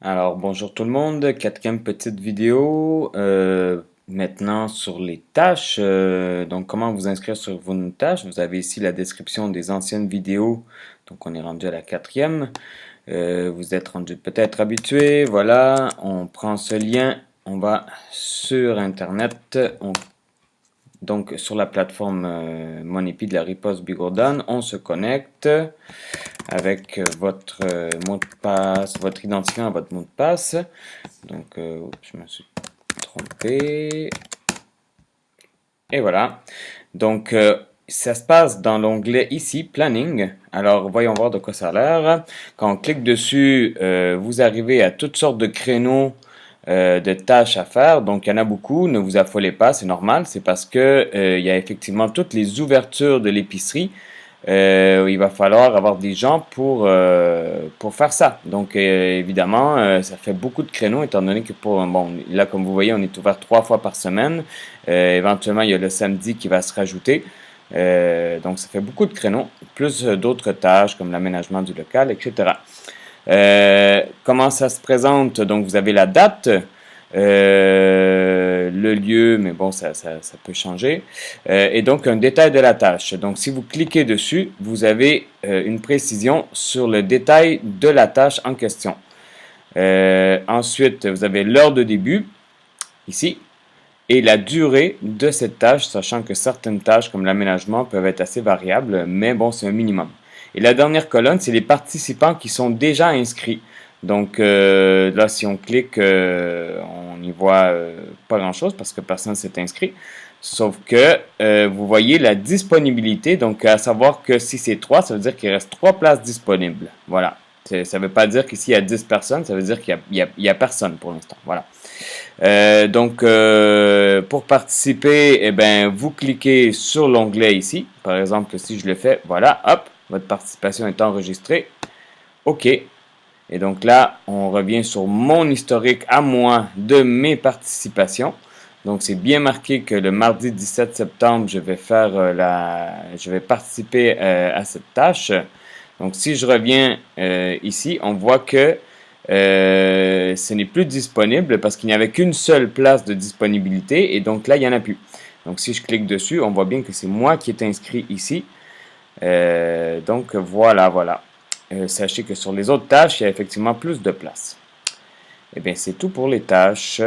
Alors bonjour tout le monde, quatrième petite vidéo maintenant sur les tâches. Donc comment vous inscrire sur vos tâches. Vous avez ici la description des anciennes vidéos. Donc on est rendu à la quatrième. Vous êtes rendu peut-être habitué. Voilà, on prend ce lien, on va sur Internet. Donc sur la plateforme Monepi de la Riposte Bigourdan, on se connecte avec votre mot de passe, votre identifiant à votre mot de passe. Donc, je me suis trompé. Et voilà. Donc, ça se passe dans l'onglet ici, Planning. Alors, voyons voir de quoi ça a l'air. Quand on clique dessus, vous arrivez à toutes sortes de créneaux de tâches à faire. Donc, il y en a beaucoup. Ne vous affolez pas, c'est normal. C'est parce que il y a effectivement toutes les ouvertures de l'épicerie. Il va falloir avoir des gens pour faire ça. Donc, évidemment, ça fait beaucoup de créneaux, étant donné que bon, là, comme vous voyez, on est ouvert 3 fois par semaine. Éventuellement, il y a le samedi qui va se rajouter. Donc, ça fait beaucoup de créneaux, plus d'autres tâches comme l'aménagement du local, etc. Comment ça se présente? Donc, vous avez la date, le lieu, mais bon, ça peut changer. Et donc, un détail de la tâche. Donc, si vous cliquez dessus, vous avez une précision sur le détail de la tâche en question. Ensuite, vous avez l'heure de début, ici, et la durée de cette tâche, sachant que certaines tâches, comme l'aménagement, peuvent être assez variables, mais bon, c'est un minimum. Et la dernière colonne, c'est les participants qui sont déjà inscrits. Donc là, si on clique, on n'y voit pas grand-chose parce que personne s'est inscrit. Sauf que vous voyez la disponibilité. Donc, à savoir que si c'est 3, ça veut dire qu'il reste 3 places disponibles. Voilà. Ça ne veut pas dire qu'ici il y a 10 personnes, ça veut dire qu'il y a personne pour l'instant. Voilà. Donc, pour participer, eh ben, vous cliquez sur l'onglet ici. Par exemple, si je le fais, voilà, hop, votre participation est enregistrée. OK. Et donc là, on revient sur mon historique à moi de mes participations. Donc, c'est bien marqué que le mardi 17 septembre, je vais participer à cette tâche. Donc, si je reviens ici, on voit que ce n'est plus disponible parce qu'il n'y avait qu'une seule place de disponibilité et donc là, il n'y en a plus. Donc, si je clique dessus, on voit bien que c'est moi qui est inscrit ici. Donc, voilà. Sachez que sur les autres tâches, il y a effectivement plus de place. Eh bien, c'est tout pour les tâches.